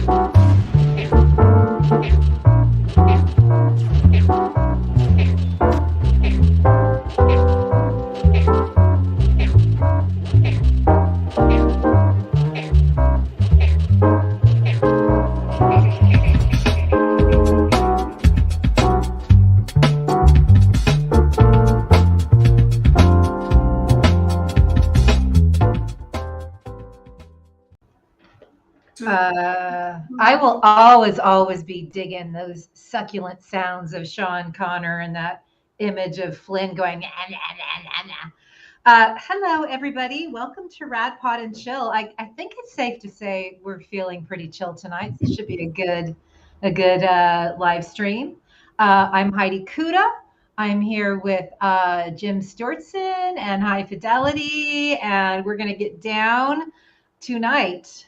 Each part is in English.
I will always be digging those succulent sounds of Sean Connor and that image of Flynn going, nah, nah, nah, nah, nah. Hello, everybody. Welcome to Rad Pod and Chill. I think it's safe to say we're feeling pretty chill tonight. This should be a good live stream. I'm Heidi Kuda. I'm here with Jim Stortson and High Fidelity, and we're going to get down tonight.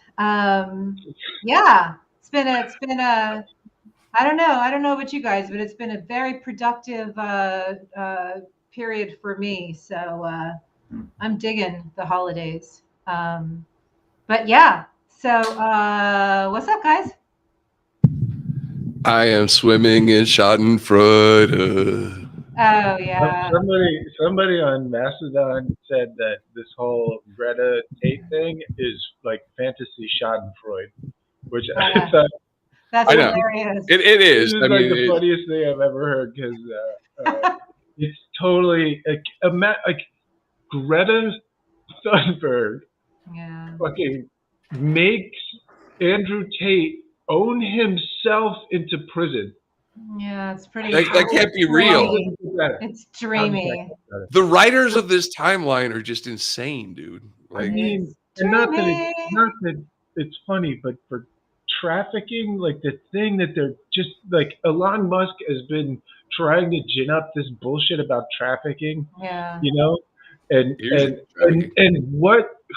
Yeah, it's been a I don't know about you guys, but it's been a very productive period for me. So I'm digging the holidays. But yeah, so what's up, guys? I am swimming in Schadenfreude. Oh yeah. Somebody on Mastodon said that this whole Greta Tate thing is like fantasy Schadenfreude, which I thought that's hilarious. It is. This is like the funniest thing I've ever heard because it's totally like Greta Thunberg fucking makes Andrew Tate own himself into prison. Yeah, it's pretty. That can't be real. It's dreamy. The writers of this timeline are just insane, dude. Like, I mean, and not that it's funny, but for trafficking, like the thing that they're just like Elon Musk has been trying to gin up this bullshit about trafficking. Yeah. You know, and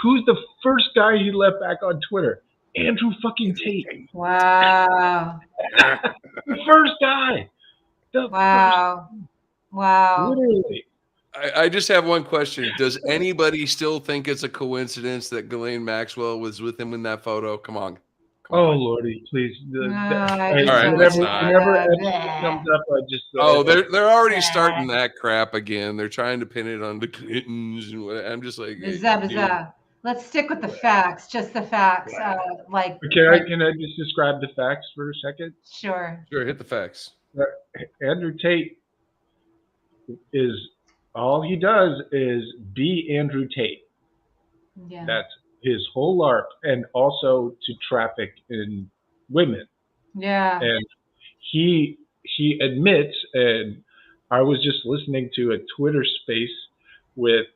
who's the first guy he let back on Twitter? Andrew fucking Tate. Wow. The first guy. Wow. Literally. I just have one question. Does anybody still think it's a coincidence that Ghislaine Maxwell was with him in that photo? Come on. Oh, Lordy, please. All right, whenever it comes up, I just... they're already starting that crap again. They're trying to pin it on the Clintons. And what, I'm just like... Bizarre. Let's stick with the facts, just the facts. Can I just describe the facts for a second? Sure, hit the facts. Andrew Tate is, all he does is be Andrew Tate. Yeah. That's his whole LARP, and also to traffic in women. Yeah. And he admits, and I was just listening to a Twitter space with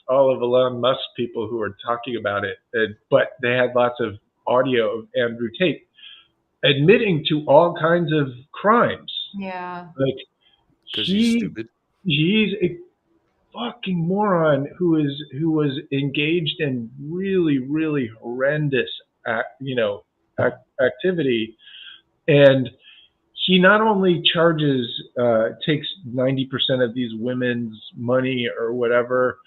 all of Elon Musk people who were talking about it, but they had lots of audio of Andrew Tate admitting to all kinds of crimes. Yeah. Like he's stupid. He's a fucking moron who was engaged in really, really horrendous activity, and he not only takes 90% of these women's money or whatever,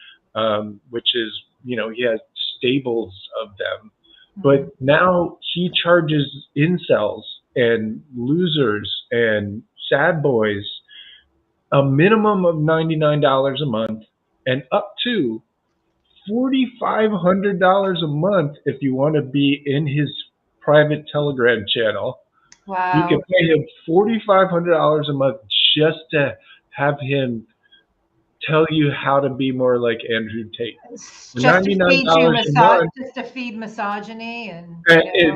which is, he has stables of them, but now he charges incels and losers and sad boys a minimum of $99 a month and up to $4,500 a month if you want to be in his private Telegram channel. Wow. You can pay him $4,500 a month just to have him tell you how to be more like Andrew Tate. Just to feed misogyny and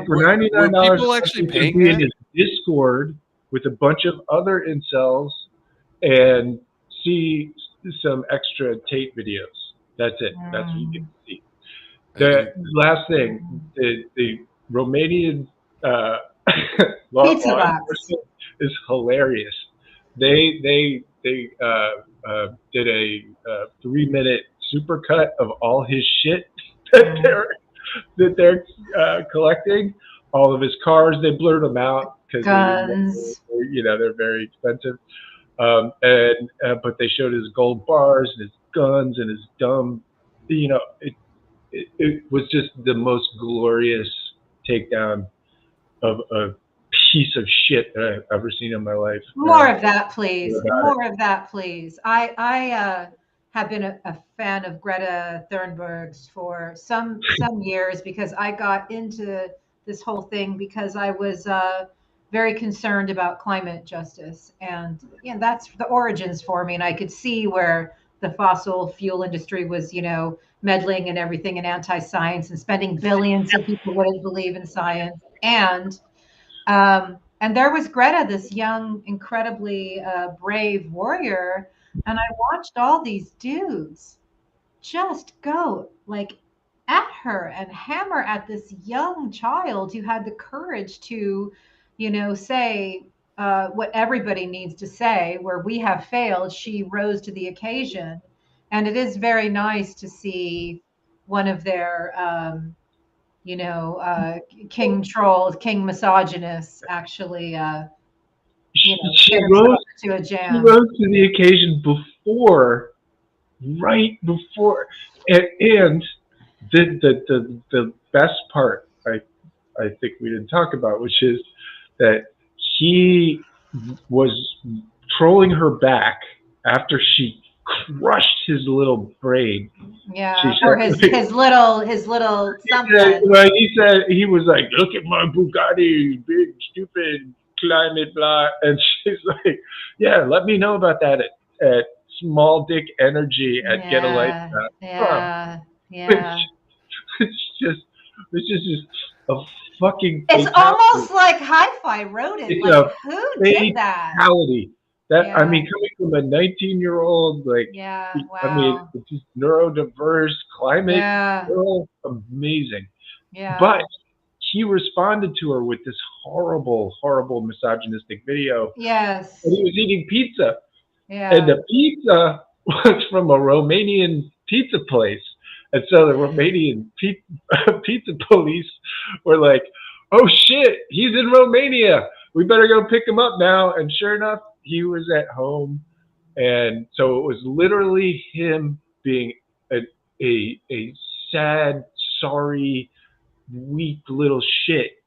for $99, people actually paying be in his Discord with a bunch of other incels and see some extra Tate videos. That's it. That's what you get to see. The last thing, the Romanian law enforcement is hilarious. They did a 3-minute supercut of all his shit that they're collecting. All of his cars, they blurred them out because they're very expensive. But they showed his gold bars and his guns and his dumb. It was just the most glorious takedown of a piece of shit that I've ever seen in my life. More of that, please. about More of that, please. I have been a fan of Greta Thunberg's for some years because I got into this whole thing because I was very concerned about climate justice, and that's the origins for me. And I could see where the fossil fuel industry was, meddling and everything and anti-science and spending billions so people wouldn't believe in science. And there was Greta, this young, incredibly brave warrior, and I watched all these dudes just go like at her and hammer at this young child who had the courage to, say what everybody needs to say. Where we have failed, she rose to the occasion, and it is very nice to see one of their king trolls, king misogynists actually, She get rose. herself to a She jam. rose to the occasion right before, and the best part I think we didn't talk about, which is that he was trolling her back after she crushed his little brain. Yeah, She or said, his little something. well, he said, he was like, "Look at my Bugatti, big stupid climate blah," and she's like, "Yeah, let me know about that at Small Dick Energy at Get a Life." Yeah. It's just a fucking It's fatality. almost like Hi-Fi wrote it. It's Like, a who did that? fatality. That Yeah. I mean, coming from a 19-year-old, like, Yeah, I mean, wow. it's just neurodiverse climate Yeah, girl, amazing. yeah, But he responded to her with this horrible, horrible misogynistic video, yes, and he was eating pizza, and yeah, the pizza was from a Romanian pizza place. And so the Romanian pizza police were like, "Oh shit, he's in Romania. We better go pick him up now." And sure enough, he was at home. And so it was literally him being a sad, sorry, weak little shit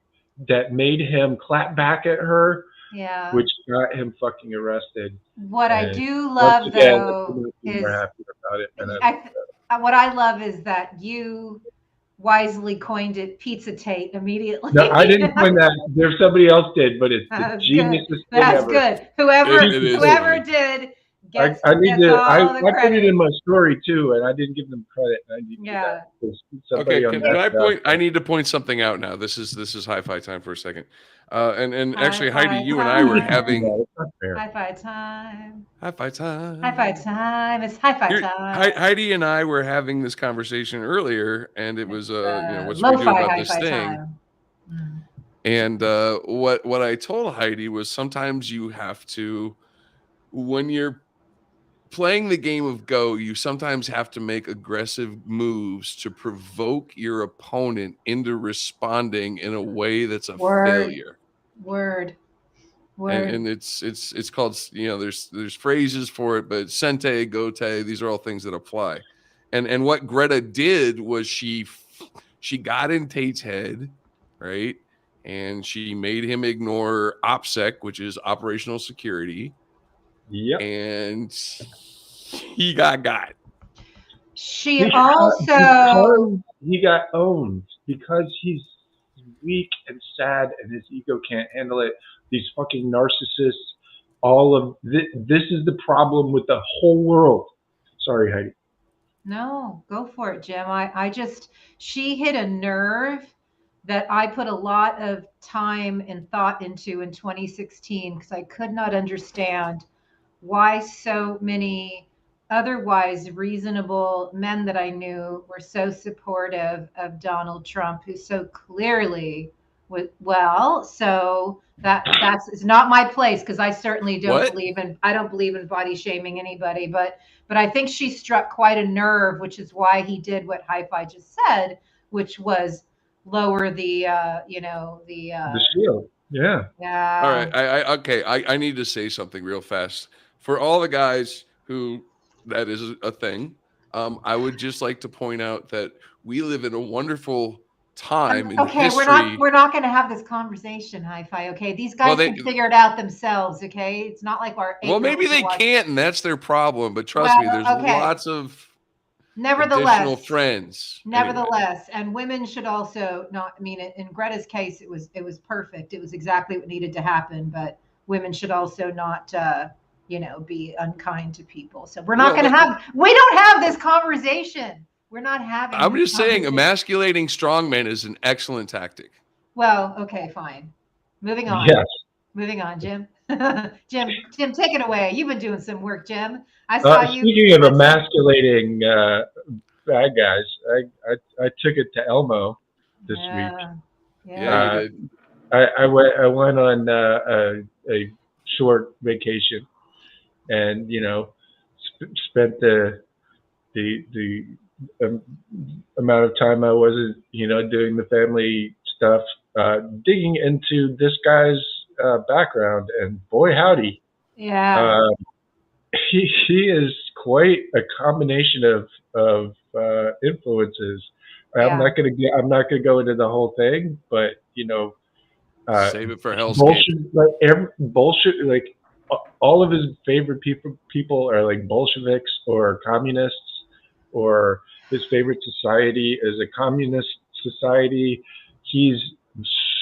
that made him clap back at her, yeah. which got him fucking arrested. What I And do once love, again, I though, couldn't be is more happy about it. And what I love is that you wisely coined it Pizza Tate immediately. no, I didn't find that. There's somebody else did, but it's the That's good. geniusest thing That's ever. good. Whoever It is whoever funny. did I gets need to. I all the put it credit. in my story too, and I didn't give them credit. And I need to do Yeah. that. 'Cause somebody Okay, on can that, I point? I need to point something out now. This is hi-fi time for a second. And actually, Hi-fi Heidi, you and I were time. having It's not fair. Hi-fi time. hi-fi time. Hi-fi time. It's hi-fi Here- time. Heidi and I were having this conversation earlier, and it was what should we do Lo-fi about this hi-fi thing? time. Mm. And what I told Heidi was sometimes you have to, when you're playing the game of Go, you sometimes have to make aggressive moves to provoke your opponent into responding in a way that's a failure. Word. And it's called, there's phrases for it, but sente, gote, these are all things that apply. And what Greta did was she got in Tate's head, right? And she made him ignore OPSEC, which is operational security. Yep. And he got. She Because he got owned, because he's weak and sad and his ego can't handle it. These fucking narcissists, all of this is the problem with the whole world. Sorry, Heidi. No, go for it, Jim. She hit a nerve that I put a lot of time and thought into in 2016 because I could not understand why so many otherwise reasonable men that I knew were so supportive of Donald Trump, who so clearly so that's it's not my place because I certainly don't believe in body shaming anybody, but I think she struck quite a nerve, which is why he did what Hi-Fi just said, which was lower the The shield. Yeah. All right. I need to say something real fast. For all the guys who that is a thing, I would just like to point out that we live in a wonderful time in Okay, history. we're not going to have this conversation, Hi-Fi. Okay, these guys can figure it out themselves. Okay, it's not like our 8-year-olds. Well, maybe they can't, and that's their problem. But trust me, there's lots of additional friends. Nevertheless, and women should also not. I mean, in Greta's case, it was perfect. It was exactly what needed to happen. But women should also not, be unkind to people. So we're not going to have. We don't have this conversation. We're not having. I'm just saying, emasculating strongmen is an excellent tactic. Well, okay, fine. Moving on. Yes. Moving on, Jim. Jim, take it away. You've been doing some work, Jim. I saw you. Speaking of emasculating bad guys, I took it to Elmo this week. Yeah, you did. I went on a short vacation, and spent the amount of time I wasn't doing the family stuff, digging into this guy's background, and boy howdy, he is quite a combination of influences. I'm not gonna go into the whole thing, but save it for Hell's bullshit. Bullshit. Like all of his favorite people are like Bolsheviks or communists, or his favorite society is a communist society. He's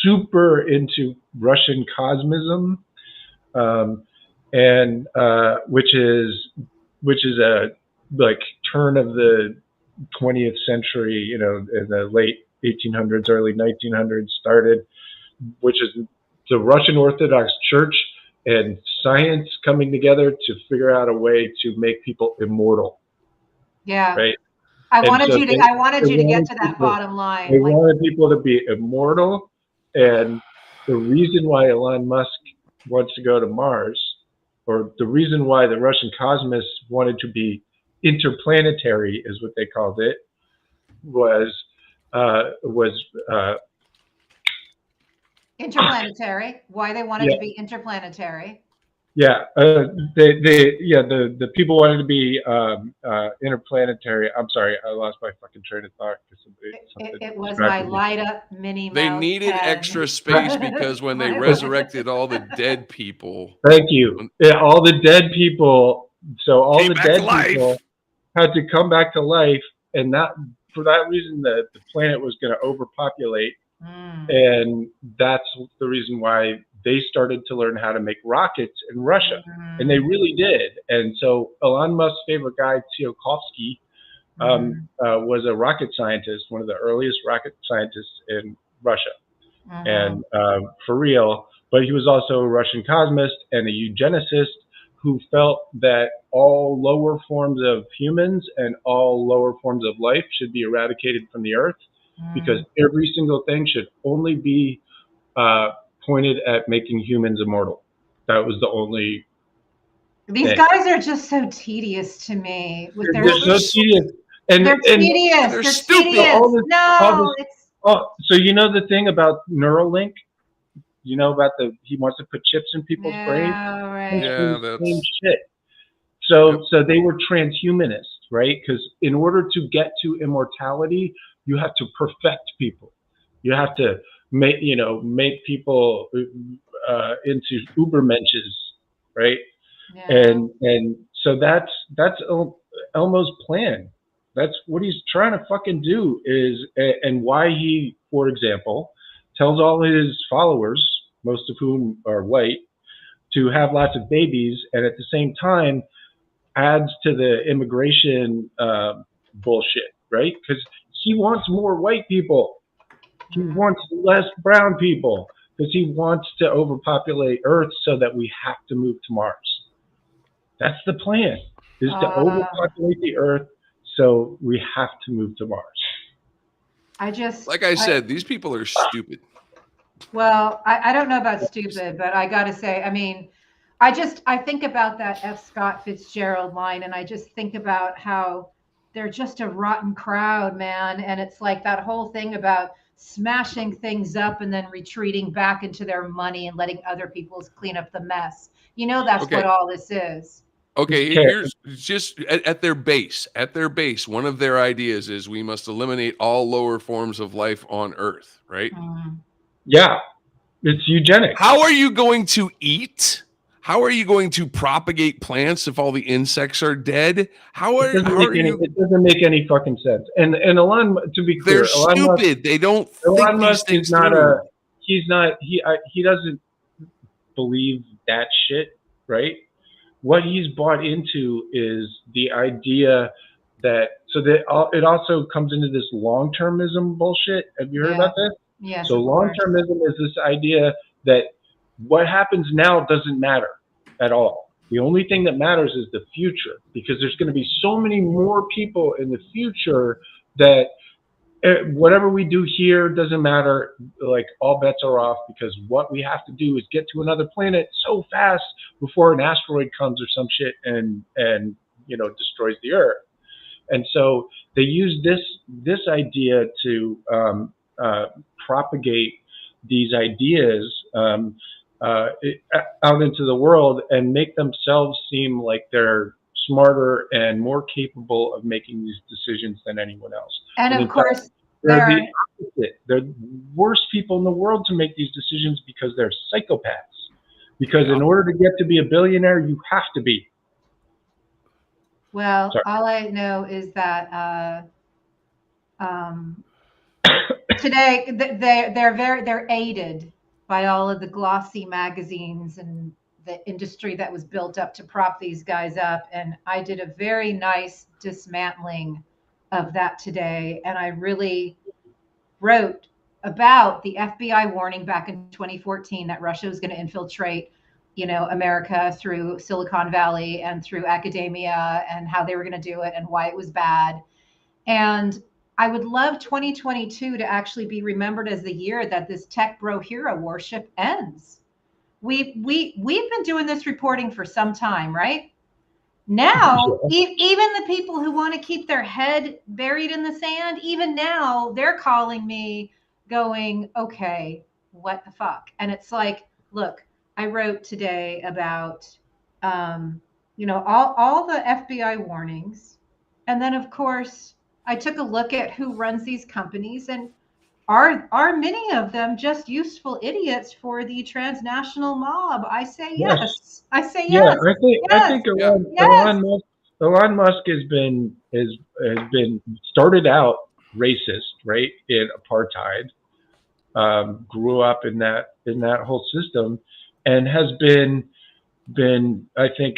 super into Russian cosmism, and which is a like turn of the 20th century, in the late 1800s, early 1900s started, which is the Russian Orthodox Church and science coming together to figure out a way to make people immortal. Yeah. Right. I wanted you to get to that bottom line. They wanted people to be immortal, and the reason why Elon Musk wants to go to Mars, or the reason why the Russian cosmos wanted to be interplanetary, is what they called it, was interplanetary. Why they wanted to be interplanetary? Yeah, the people wanted to be interplanetary. I'm sorry, I lost my fucking train of thought. It was my light up Minnie Mouse. They needed extra space because when they resurrected all the dead people. Thank you. Yeah, all the dead people. So all the dead people had to come back to life, and for that reason, the planet was going to overpopulate, and that's the reason why they started to learn how to make rockets in Russia, and they really did. And so Elon Musk's favorite guy, Tsiolkovsky, was a rocket scientist, one of the earliest rocket scientists in Russia, and for real. But he was also a Russian cosmist and a eugenicist who felt that all lower forms of humans and all lower forms of life should be eradicated from the earth, because every single thing should only be pointed at making humans immortal. That was the only These guys are just so tedious to me. They're so tedious. They're tedious. They're stupid. So you know the thing about Neuralink? You know about he wants to put chips in people's brains? Right. Yeah, that's same shit. So they were transhumanists, right? Because in order to get to immortality, you have to perfect people. You have to make people into ubermenches, right? And so that's Elmo's plan. That's what he's trying to fucking do, and why he, for example, tells all his followers, most of whom are white, to have lots of babies, and at the same time adds to the immigration bullshit, right? Because he wants more white people. He wants less brown people, because he wants to overpopulate Earth so that we have to move to Mars. That's the plan, is to overpopulate the Earth so we have to move to Mars. Like I said, these people are stupid. Well, I don't know about stupid, but I got to say, I mean, I think about that F. Scott Fitzgerald line, and I just think about how they're just a rotten crowd, man. And it's like that whole thing about smashing things up and then retreating back into their money and letting other people clean up the mess. That's what all this is. Okay, care. here's just at their base. At their base, one of their ideas is we must eliminate all lower forms of life on Earth, right? Yeah, it's eugenics. How are you going to eat? How are you going to propagate plants if all the insects are dead? It doesn't make any fucking sense. And Elon, to be clear, They're stupid. They don't think Elon these Musk things is not through. he doesn't believe that shit, right? What he's bought into is the idea that it also comes into this long-termism bullshit. Have you heard about this? Yes. So long-termism is this idea that what happens now doesn't matter at all. The only thing that matters is the future, because there's going to be so many more people in the future that whatever we do here doesn't matter. Like, all bets are off, because what we have to do is get to another planet so fast before an asteroid comes or some shit and destroys the Earth. And so they use this idea to propagate these ideas out into the world and make themselves seem like they're smarter and more capable of making these decisions than anyone else. And of course, they're the opposite. They're the worst people in the world to make these decisions, because they're psychopaths. Because in order to get to be a billionaire, you have to be. Well, all I know is that today they're aided by all of the glossy magazines and the industry that was built up to prop these guys up. And I did a very nice dismantling of that today. And I really wrote about the FBI warning back in 2014 that Russia was going to infiltrate, America through Silicon Valley and through academia, and how they were going to do it and why it was bad. And I would love 2022 to actually be remembered as the year that this tech bro hero worship ends. We've been doing this reporting for some time, right? Now, even the people who want to keep their head buried in the sand, even now, they're calling me going, okay, what the fuck? And it's like, look, I wrote today about, all the FBI warnings. And then, of course, I took a look at who runs these companies, and are many of them just useful idiots for the transnational mob? I say yes. I say yes. I think Elon Musk has been started out racist, right, in apartheid, grew up in that whole system, and has been I think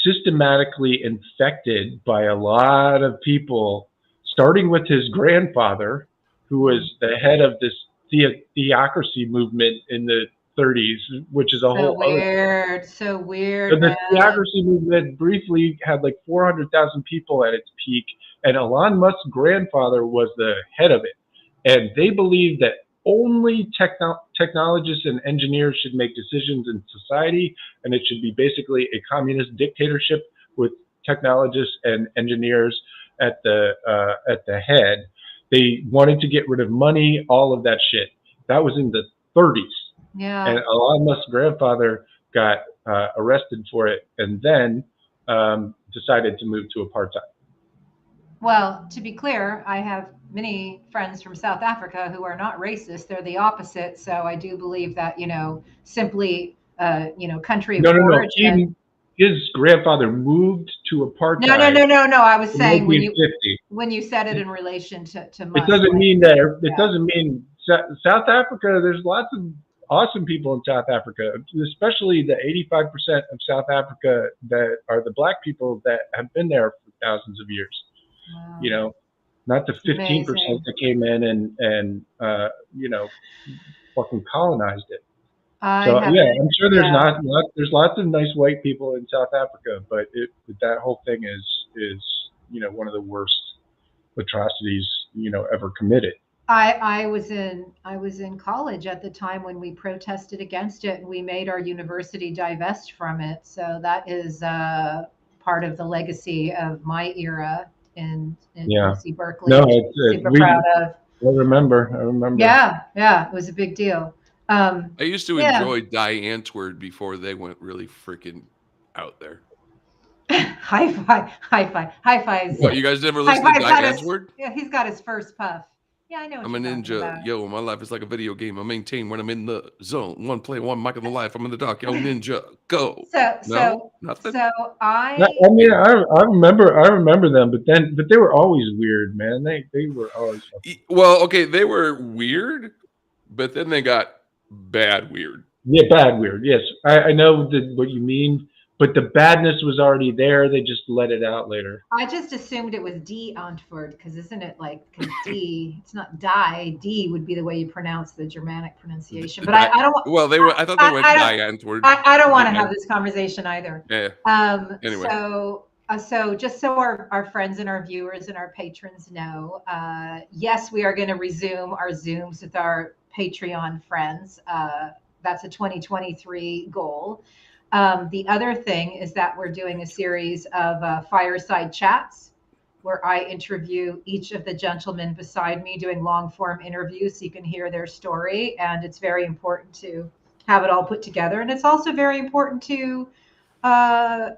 systematically infected by a lot of people, starting with his grandfather, who was the head of this theocracy movement in the 30s, which is a whole weird, so weird. So the theocracy movement briefly had like 400,000 people at its peak, and Elon Musk's grandfather was the head of it. And they believed that only technologists and engineers should make decisions in society, and it should be basically a communist dictatorship with technologists and engineers at the head. They wanted to get rid of money, all of that shit. That was in the 30s. Yeah. And Elon Musk's grandfather got arrested for it, and then decided to move to apartheid. Well, to be clear, I have many friends from South Africa who are not racist. They're the opposite. So I do believe that, simply, country of origin. His grandfather moved to apartheid. No. I was saying when you said it in relation to Musk. It doesn't mean that. It doesn't mean South Africa. There's lots of awesome people in South Africa, especially the 85% of South Africa that are the black people that have been there for thousands of years. Wow. Not the 15% that came in and fucking colonized it. I'm sure there's lots of nice white people in South Africa, but that whole thing is one of the worst atrocities ever committed. I was in college at the time when we protested against it, and we made our university divest from it. So that is part of the legacy of my era in UC Berkeley. No, super proud of. I remember. Yeah, it was a big deal. I used to enjoy Die Antwoord before they went really freaking out there. High five, high five, high fives. What, you guys never High listen to fives got Diane's his, word? yeah, he's got his first puff. Yeah, I know what I'm a you're talking ninja. about. Yo, my life is like a video game. I maintain when I'm in the zone. One play, one mic in the life. I'm in the dark. Yo, ninja, go. No, nothing. So I mean, I remember them, but they were always weird, man. They were always. Well, okay, they were weird, but then they got bad weird. Yeah, bad weird. Yes, I know what you mean, but the badness was already there. They just let it out later. I just assumed it was D Antwoord because isn't it like because D? It's not die. D would be the way you pronounce the Germanic pronunciation. But I don't. Well, they were. I thought they went Diantwoord. I don't want to have this conversation either. Yeah. Anyway. So just so our friends and our viewers and our patrons know, yes, we are going to resume our Zooms with our Patreon friends. That's a 2023 goal. The other thing is that we're doing a series of fireside chats where I interview each of the gentlemen beside me, doing long form interviews so you can hear their story. And it's very important to have it all put together. And it's also very important to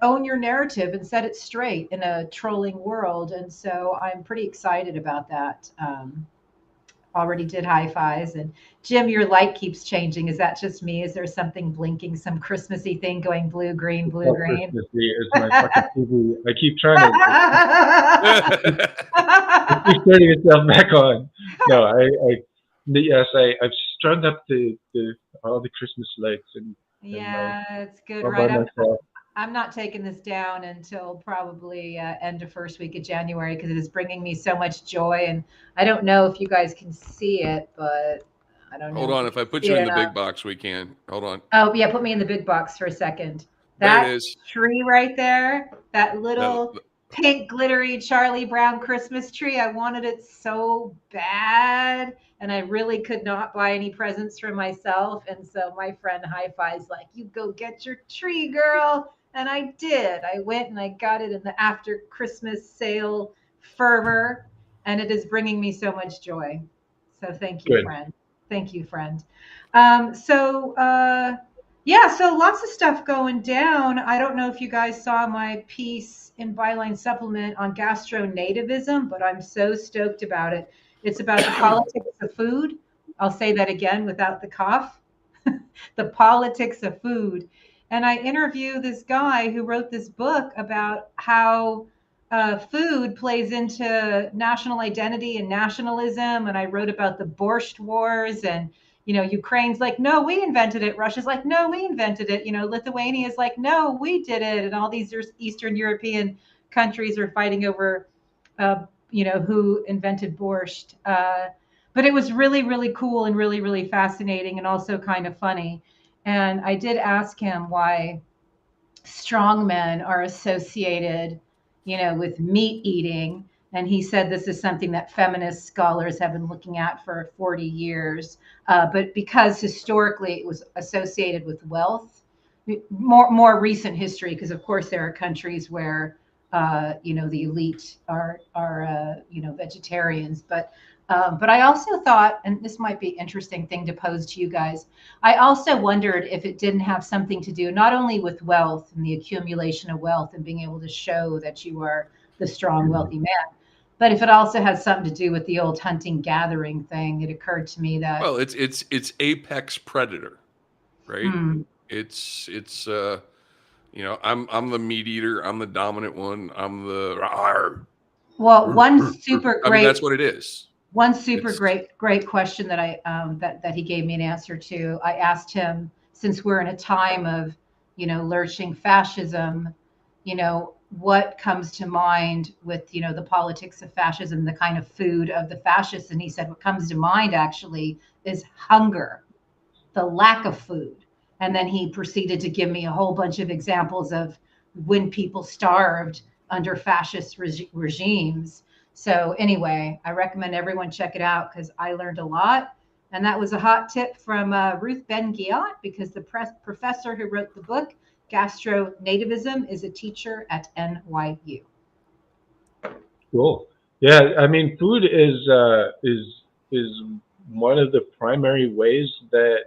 own your narrative and set it straight in a trolling world. And so I'm pretty excited about that. Already did high fives. And Jim, your light keeps changing. Is that just me? Is there something blinking, some Christmassy thing going blue, green, blue, green? It's my fucking TV. I keep trying to keep turning itself back on. No, I've strung up all the Christmas lights and it's good, all right? by myself. I'm not taking this down until probably end of first week of January because it is bringing me so much joy. And I don't know if you guys can see it, but I don't know. Hold on. If I put you in the big box, we can. Hold on. Oh, yeah. Put me in the big box for a second. There it is. Tree right there, that little pink glittery Charlie Brown Christmas tree. I wanted it so bad. And I really could not buy any presents for myself. And so my friend High Five's like, you go get your tree, girl. And I did. I went and I got it in the after Christmas sale fervor. And it is bringing me so much joy. So thank you, friend. Thank you, friend. So lots of stuff going down. I don't know if you guys saw my piece in Byline Supplement on gastronativism, but I'm so stoked about it. It's about the politics of food. I'll say that again without the cough. The politics of food. And I interview this guy who wrote this book about how food plays into national identity and nationalism. And I wrote about the Borscht Wars and Ukraine's like, no, we invented it. Russia's like, no, we invented it. Lithuania's like, no, we did it. And all these Eastern European countries are fighting over, who invented borscht. But it was really, really cool and really, really fascinating and also kind of funny. And I did ask him why strong men are associated, with meat eating. And he said this is something that feminist scholars have been looking at for 40 years. But because historically it was associated with wealth, more recent history, because of course there are countries where, the elite are vegetarians. But I also thought, and this might be an interesting thing to pose to you guys, I also wondered if it didn't have something to do not only with wealth and the accumulation of wealth and being able to show that you are the strong, wealthy man, but if it also has something to do with the old hunting gathering thing. It occurred to me that it's apex predator, right? It's I'm the meat eater, I'm the dominant one, I'm the one super great, I mean, that's what it is. One super great question that I that he gave me an answer to. I asked him, since we're in a time of lurching fascism, what comes to mind with the politics of fascism, the kind of food of the fascists. And he said what comes to mind actually is hunger, the lack of food. And then he proceeded to give me a whole bunch of examples of when people starved under fascist regimes. So anyway, I recommend everyone check it out because I learned a lot. And that was a hot tip from Ruth Ben-Ghiat, because the professor who wrote the book, Gastronativism, is a teacher at NYU. Cool. Yeah, I mean, food is one of the primary ways that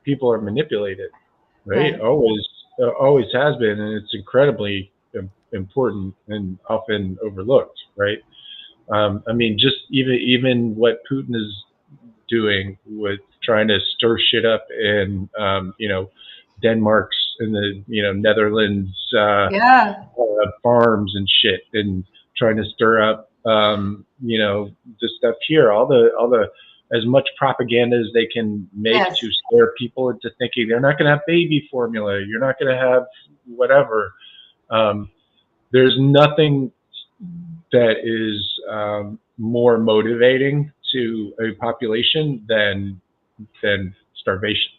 people are manipulated, right? Always. always has been, and it's incredibly important and often overlooked, right? I mean, just even what Putin is doing with trying to stir shit up in, Denmark's and the, Netherlands farms and shit, and trying to stir up, the stuff here, all the as much propaganda as they can make to scare people into thinking they're not going to have baby formula, you're not going to have whatever. There's nothing that is more motivating to a population than starvation.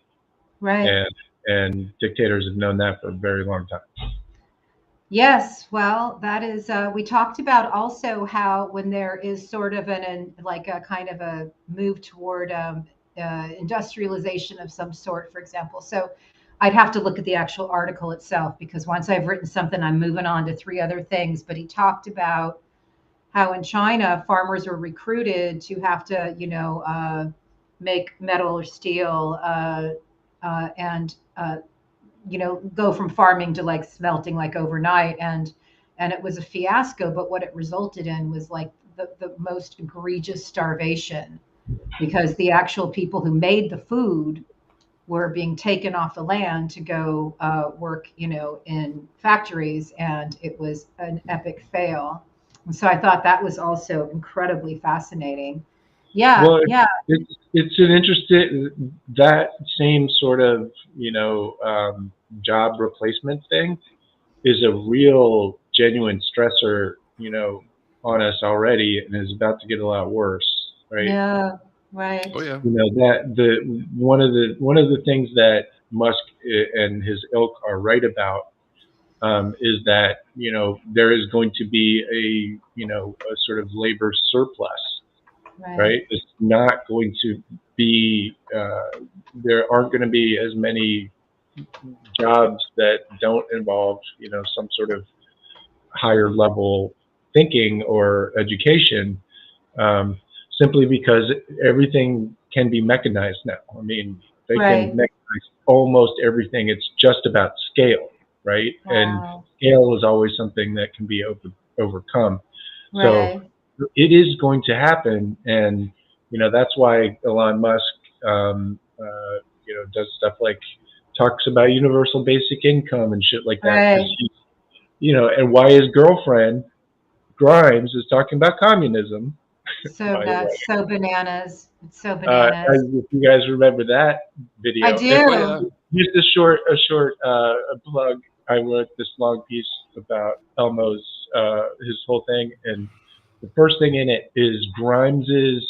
Right. And dictators have known that for a very long time. Yes, well, that is, we talked about also how when there is sort of like a kind of a move toward industrialization of some sort, for example. So I'd have to look at the actual article itself, because once I've written something, I'm moving on to 3 other things. But he talked about how in China, farmers were recruited to have to, make metal or steel and go from farming to like smelting like overnight, and it was a fiasco. But what it resulted in was like the most egregious starvation, because the actual people who made the food were being taken off the land to go work in factories, and it was an epic fail. And so I thought that was also incredibly fascinating. Well, it's an interesting, that same sort of job replacement thing is a real genuine stressor on us already, and is about to get a lot worse, right? Yeah, right. Oh yeah. That one of the things that Musk and his ilk are right about is that there is going to be a sort of labor surplus. Right. It's not going to be, there aren't going to be as many jobs that don't involve, some sort of higher level thinking or education, simply because everything can be mechanized now. I mean, they can mechanize almost everything. It's just about scale, right? Wow. And scale is always something that can be overcome. Right. So it is going to happen, and that's why Elon Musk, does stuff like talks about universal basic income and shit like that. Right. And why his girlfriend Grimes is talking about communism. So nuts, so bananas. It's so bananas. If you guys remember that video, I do. Just a short plug. I wrote this long piece about Elmo's his whole thing, and the first thing in it is Grimes's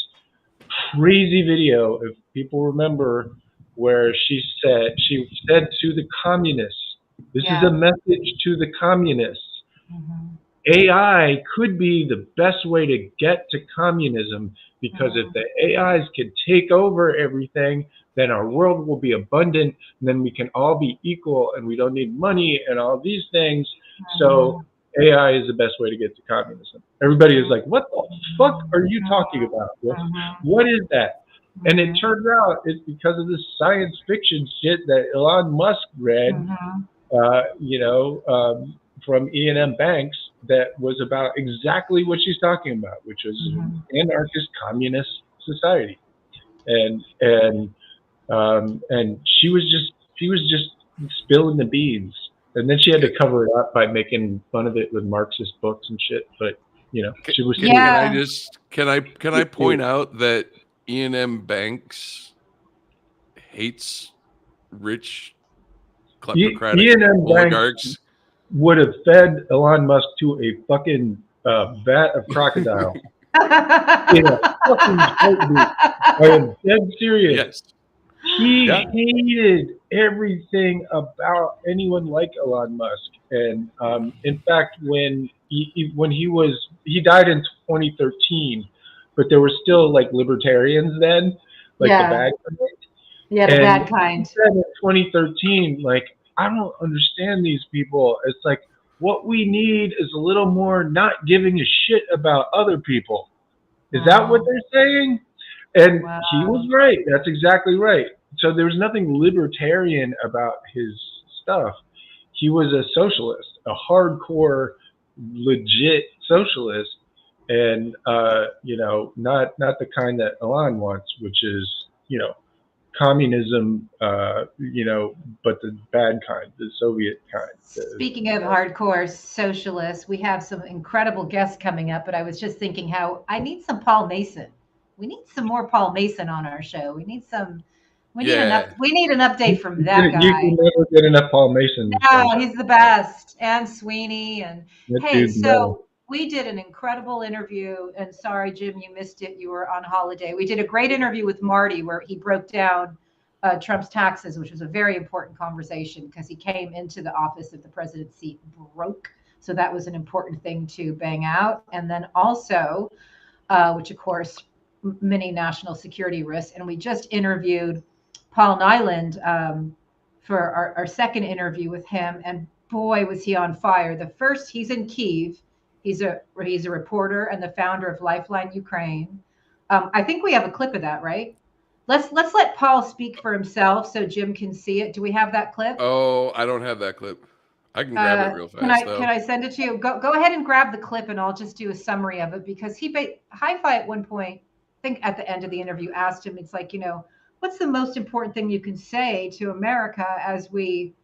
crazy video, if people remember, where she said to the communists, this is a message to the communists. Mm-hmm. AI could be the best way to get to communism, because if the AIs can take over everything, then our world will be abundant, and then we can all be equal, and we don't need money and all these things. So AI is the best way to get to communism. Everybody is like, what the fuck are you talking about? What is that? And it turns out it's because of this science fiction shit that Elon Musk read, from E&M Banks, that was about exactly what she's talking about, which was anarchist communist society. And she was just spilling the beans. And then she had to cover it up by making fun of it with Marxist books and shit. But she was. Can I point out that E&M Banks hates rich kleptocratic oligarchs? Would have fed Elon Musk to a fucking vat of crocodile. I am dead serious. Yes. He hated everything about anyone like Elon Musk, and in fact, when he died in 2013, but there were still like libertarians then, like the bad kind. Yeah, the bad kind. He said in 2013, like, I don't understand these people. It's like, what we need is a little more not giving a shit about other people. Is that what they're saying? And he was right. That's exactly right. So there was nothing libertarian about his stuff. he was a socialist, a hardcore, legit socialist, and you know, not the kind that Elon wants, which is, you know, communism, you know, but the bad kind, the Soviet kind. Speaking of hardcore socialists, we have some incredible guests coming up, but I was just thinking how I need some Paul Mason. We need some more Paul Mason on our show. We need an update from that guy. You can never get enough Paul Mason. No, he's the best. And Sweeney. And That hey, dude's so metal. we did an incredible interview. And sorry, Jim, you missed it. You were on holiday. We did a great interview with Marty where he broke down Trump's taxes, which was a very important conversation because he came into the office of the presidency broke. So that was an important thing to bang out. And then also, which of course, many national security risks. And we just interviewed Paul Nyland for our second interview with him. And boy, was he on fire. The first, he's in Kyiv. He's a reporter and the founder of Lifeline Ukraine. I think we have a clip of that, right? Let's let Paul speak for himself so Jim can see it. Do we have that clip? Oh, I don't have that clip. I can grab it real fast. Can I send it to you? Go ahead and grab the clip, and I'll just do a summary of it because Hi-Fi at one point, I think at the end of the interview, asked him, it's like, you know, what's the most important thing you can say to America as we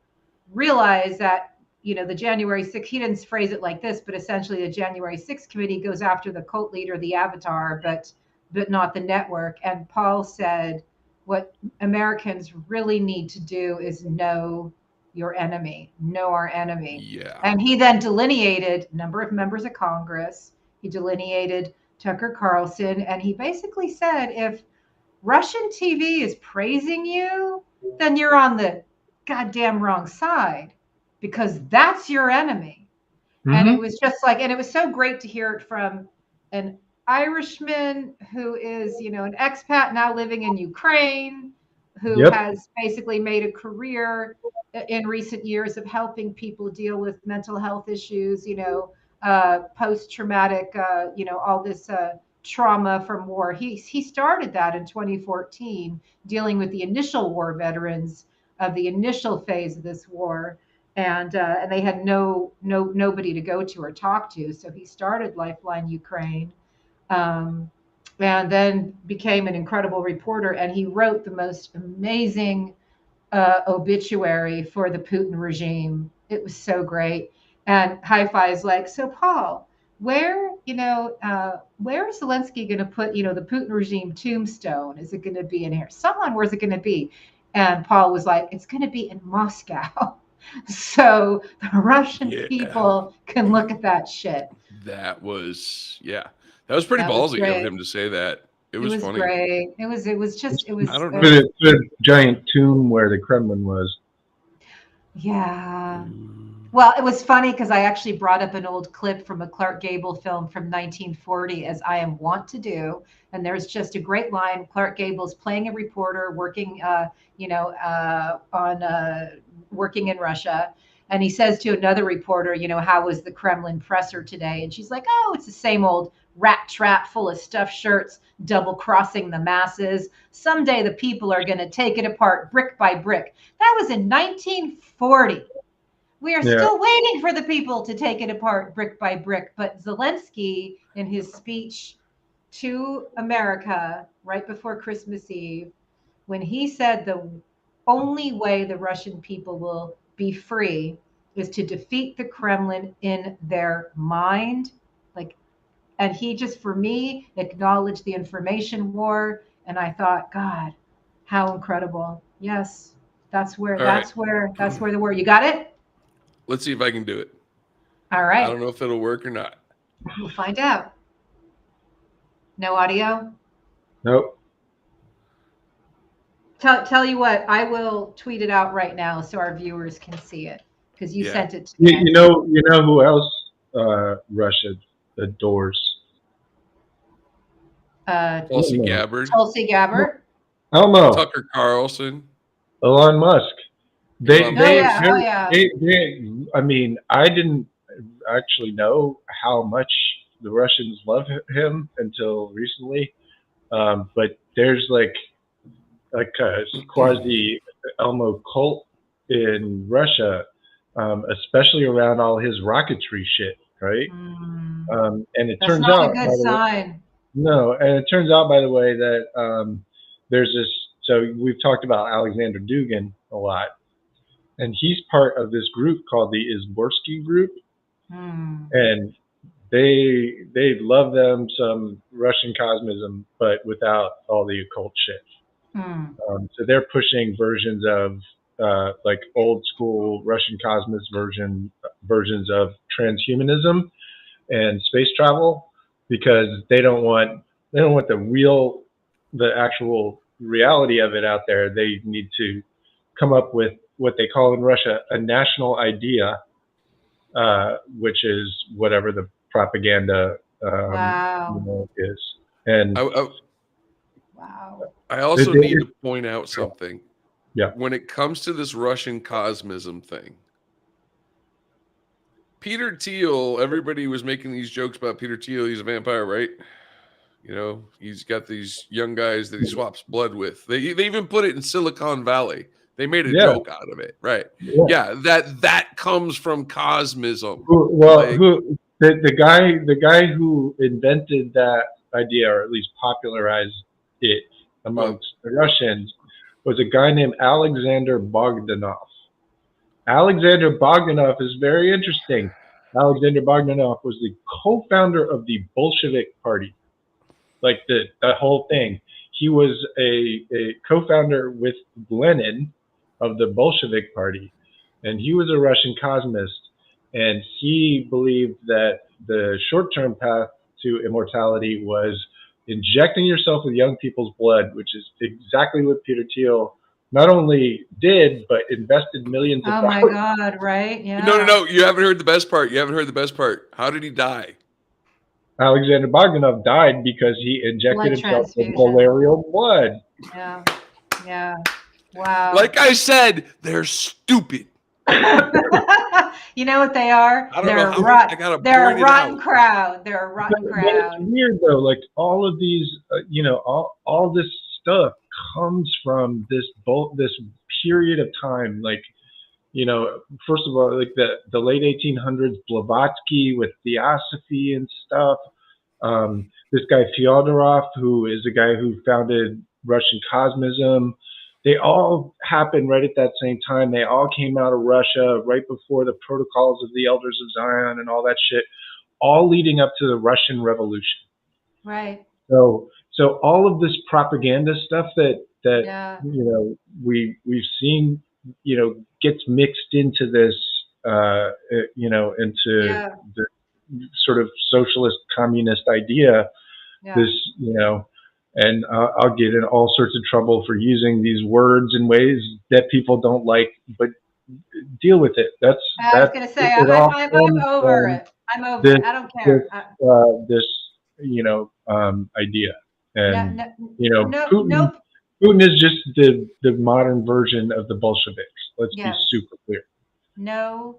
realize that, you know, the January 6th, he didn't phrase it like this, but essentially the January 6th committee goes after the cult leader, the avatar, but not the network. And Paul said, what Americans really need to do is know your enemy, know our enemy. Yeah. And he then delineated a number of members of Congress. He delineated Tucker Carlson. And he basically said, if Russian TV is praising you, then you're on the goddamn wrong side because that's your enemy. Mm-hmm. And it was just like, and it was so great to hear it from an Irishman who is, you know, an expat now living in Ukraine, who has basically made a career in recent years of helping people deal with mental health issues, you know, post-traumatic, you know, all this trauma from war. He started that in 2014, dealing with the initial war veterans of the initial phase of this war. And they had nobody to go to or talk to. So he started Lifeline Ukraine. And then became an incredible reporter, and he wrote the most amazing obituary for the Putin regime. It was so great. And Hi-Fi is like, so Paul, where is Zelensky going to put, you know, the Putin regime tombstone? Is it going to be in here? Where's it going to be? And Paul was like, it's going to be in Moscow. So the Russian people can look at that shit. That was, that was pretty ballsy of him to say that. It was funny. Great. It was I don't know. The giant tomb where the Kremlin was. Yeah. Well, it was funny because I actually brought up an old clip from a Clark Gable film from 1940, as I am wont to do. And there's just a great line. Clark Gable's playing a reporter working, working in Russia. And he says to another reporter, you know, how was the Kremlin presser today? And she's like, oh, it's the same old rat trap full of stuffed shirts, double crossing the masses. Someday the people are going to take it apart brick by brick. That was in 1940. We are still waiting for the people to take it apart brick by brick. But Zelensky, in his speech to America right before Christmas Eve, when he said the only way the Russian people will be free is to defeat the Kremlin in their mind, and he just, for me, acknowledged the information war. And I thought, God, how incredible. Yes, that's where the war. You got it? Let's see if I can do it. All right. I don't know if it'll work or not. We'll find out. No audio? Nope. Tell you what, I will tweet it out right now so our viewers can see it because you sent it to me. You know who else Russia adores? Tulsi Gabbard. Elmo. Tucker Carlson. Elon Musk. I mean, I didn't actually know how much the Russians love him until recently. But there's like a quasi Elmo cult in Russia especially around all his rocketry shit, right? And it That's turns not a out, good sign. no, and it turns out, by the way, that there's this. So we've talked about Alexander Dugin a lot, and he's part of this group called the Izborsky Group, and they love them some Russian cosmism, but without all the occult shit. So they're pushing versions of like old school Russian cosmos versions of transhumanism and space travel, because they don't want the actual reality of it out there. They need to come up with what they call in Russia a national idea, which is whatever the propaganda is. And I also need to point out something. Yeah. When it comes to this Russian cosmism thing, Peter Thiel, everybody was making these jokes about Peter Thiel. He's a vampire, right? You know, he's got these young guys that he swaps blood with. They even put it in Silicon Valley. They made a joke out of it, right? Yeah, that comes from cosmism. The guy who invented that idea, or at least popularized it amongst the Russians, was a guy named Alexander Bogdanov. Alexander Bogdanov is very interesting. Alexander Bogdanov was the co-founder of the Bolshevik Party, like the whole thing. He was a co-founder with Lenin of the Bolshevik Party, and he was a Russian cosmist, and he believed that the short-term path to immortality was injecting yourself with young people's blood, which is exactly what Peter Thiel not only did, but invested millions of dollars. Oh my God, right? Yeah. No. You haven't heard the best part. How did he die? Alexander Bogdanov died because he injected himself with malarial blood. Yeah. Wow. Like I said, they're stupid. You know what they are? They're a rotten crowd. They're a rotten crowd. It's weird though. Like all of these, all this stuff comes from this period of time. Like, first of all, like the late 1800s, Blavatsky with Theosophy and stuff. This guy Fyodorov, who is a guy who founded Russian cosmism. They all happened right at that same time. They all came out of Russia right before the protocols of the Elders of Zion and all that shit, all leading up to the Russian Revolution. Right. So all of this propaganda stuff that we've seen, gets mixed into this, into the sort of socialist communist idea. This, and I'll get in all sorts of trouble for using these words in ways that people don't like, but deal with it. I was going to say, I'm over it. I'm over it. I don't care. This idea. And, Putin is just the modern version of the Bolsheviks. Let's be super clear. No,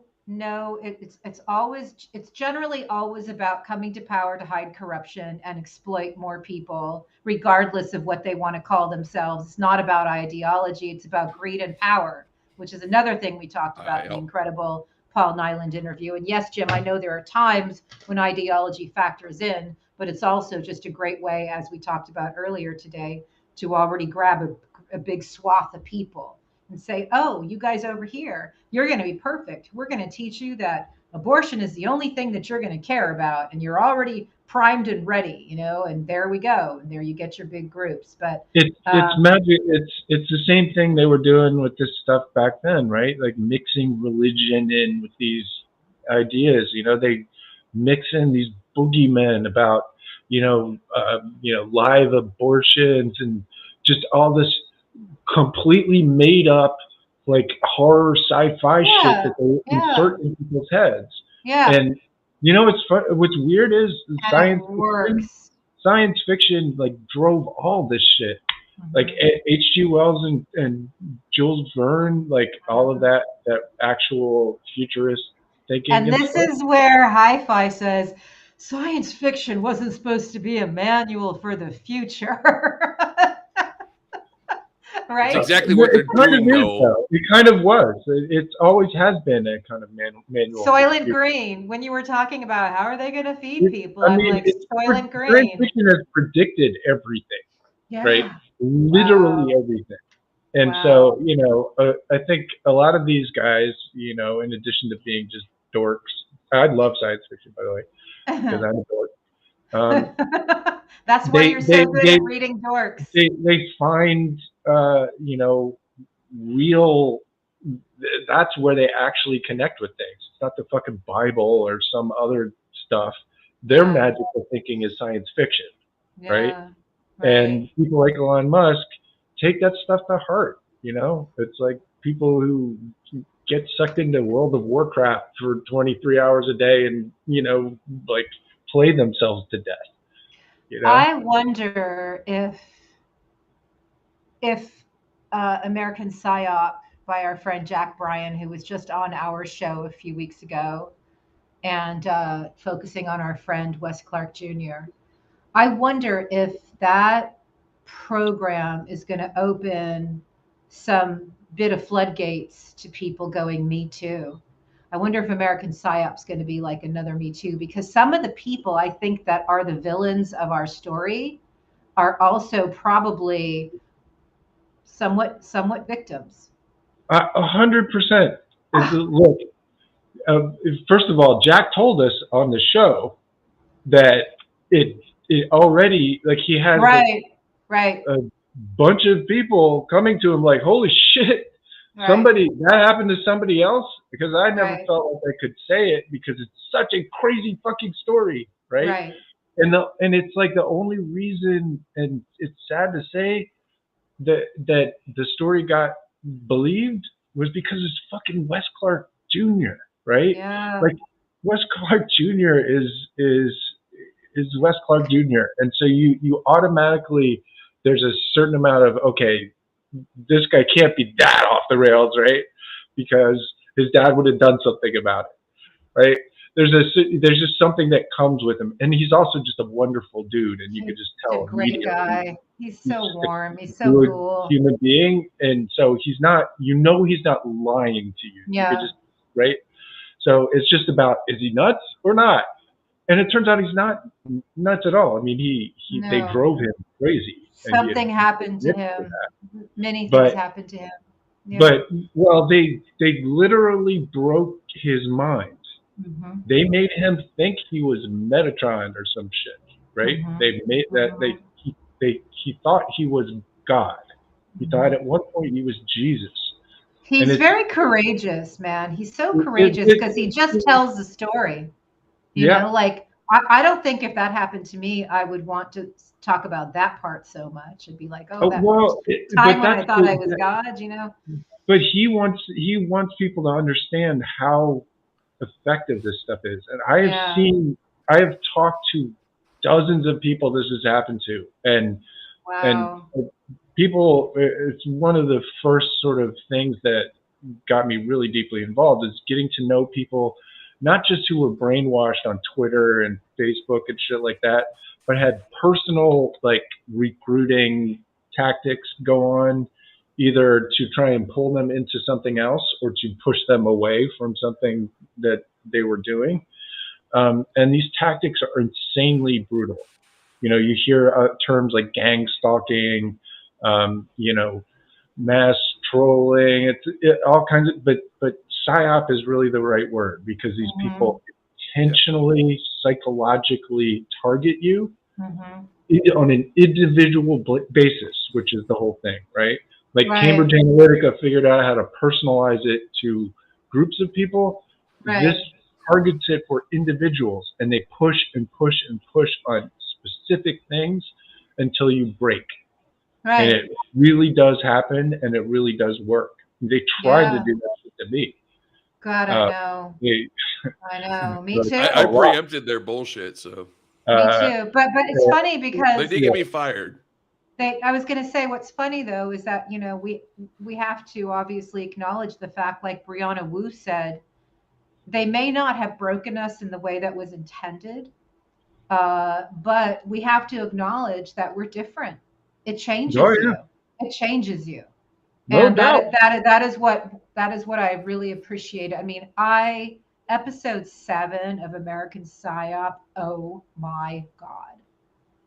it's generally always about coming to power to hide corruption and exploit more people, regardless of what they want to call themselves. It's not about ideology. It's about greed and power, which is another thing we talked about in the incredible Paul Nyland interview. And yes, Jim, I know there are times when ideology factors in, but it's also just a great way, as we talked about earlier today, to already grab a big swath of people and say, oh, you guys over here, you're going to be perfect. We're going to teach you that abortion is the only thing that you're going to care about. And you're already primed and ready, and there we go. And there you get your big groups. But it's magic. It's the same thing they were doing with this stuff back then, right? Like mixing religion in with these ideas. They mix in these boogeymen about, live abortions and just all this completely made up, like horror sci-fi shit that they insert in people's heads. Yeah. And it's fun. What's weird is science fiction like drove all this shit. Mm-hmm. Like H.G. Wells and Jules Verne, like all of that actual futurist thinking. And this is where Hi-Fi says science fiction wasn't supposed to be a manual for the future. Right? That's exactly what they're doing, though. It kind of was. It always has been a kind of manual. Soylent Green. When you were talking about how are they going to feed people, I I'm mean, like, Soylent science Green. fiction has predicted everything, right? Yeah. Literally everything. And Wow. so, you know, I think a lot of these guys, you know, in addition to being just dorks, I love science fiction, by the way, because I'm a dork. That's why you're so good at reading dorks. They find, you know, real. That's where they actually connect with things. It's not the fucking Bible or some other stuff. Their magical thinking is science fiction, right? And people like Elon Musk take that stuff to heart. You know, it's like people who get sucked into World of Warcraft for 23 hours a day and, you know, like play themselves to death. You know? I wonder if American Psyop by our friend Jack Bryan, who was just on our show a few weeks ago, and focusing on our friend Wes Clark Jr. I wonder if that program is going to open some bit of floodgates to people going, Me Too. I wonder if American Psyop's going to be like another Me Too, because some of the people I think that are the villains of our story are also probably somewhat victims. 100%. Look, first of all, Jack told us on the show that it already, like, he had a bunch of people coming to him like, holy shit, that happened to somebody else, because I never felt like I could say it because it's such a crazy fucking story, right? And it's like the only reason, and it's sad to say, that the story got believed was because it's fucking Wes Clark Jr., right? Yeah. Like, Wes Clark Jr. is Wes Clark Jr. And so you automatically, there's a certain amount of, okay, this guy can't be that off the rails, right? Because his dad would have done something about it, right? There's just something that comes with him, and he's also just a wonderful dude, and you could just tell. He's a great guy. He's so warm. He's so cool. Human being, and so he's not. You know, he's not lying to you. Yeah. You could just, right. So it's just about, is he nuts or not? And it turns out he's not nuts at all. I mean, they drove him crazy. Something happened to him. Many things happened to him. Yeah. But they literally broke his mind. Mm-hmm. They made him think he was Metatron or some shit, right? Mm-hmm. They made that he thought he was God. He thought at one point he was Jesus. He's very courageous, man. He's so courageous because he just tells the story. You know, like I don't think if that happened to me, I would want to talk about that part so much. It'd be like, time when I thought I was God, you know. But he wants people to understand how effective this stuff is. And I have talked to dozens of people this has happened to, and people, it's one of the first sort of things that got me really deeply involved, is getting to know people, not just who were brainwashed on Twitter and Facebook and shit like that, but had personal, like, recruiting tactics go on, either to try and pull them into something else or to push them away from something that they were doing. And these tactics are insanely brutal. You know, you hear terms like gang stalking, you know, mass trolling, all kinds of, but psyop is really the right word, because these people intentionally, psychologically target you on an individual basis, which is the whole thing, right? Like Cambridge Analytica figured out how to personalize it to groups of people. This targets it for individuals, and they push and push and push on specific things until you break. And it really does happen, and it really does work. They tried to do that to me. God, I know. I know. Me too. I preempted their bullshit, so. Me too. But it's funny because they did get me fired. I was going to say, what's funny though is that, you know, we have to obviously acknowledge the fact, like Brianna Wu said, they may not have broken us in the way that was intended, but we have to acknowledge that we're different. It changes you. It changes you. No And doubt. that is what I really appreciate. I mean, episode 7 of American Psyop, oh my God.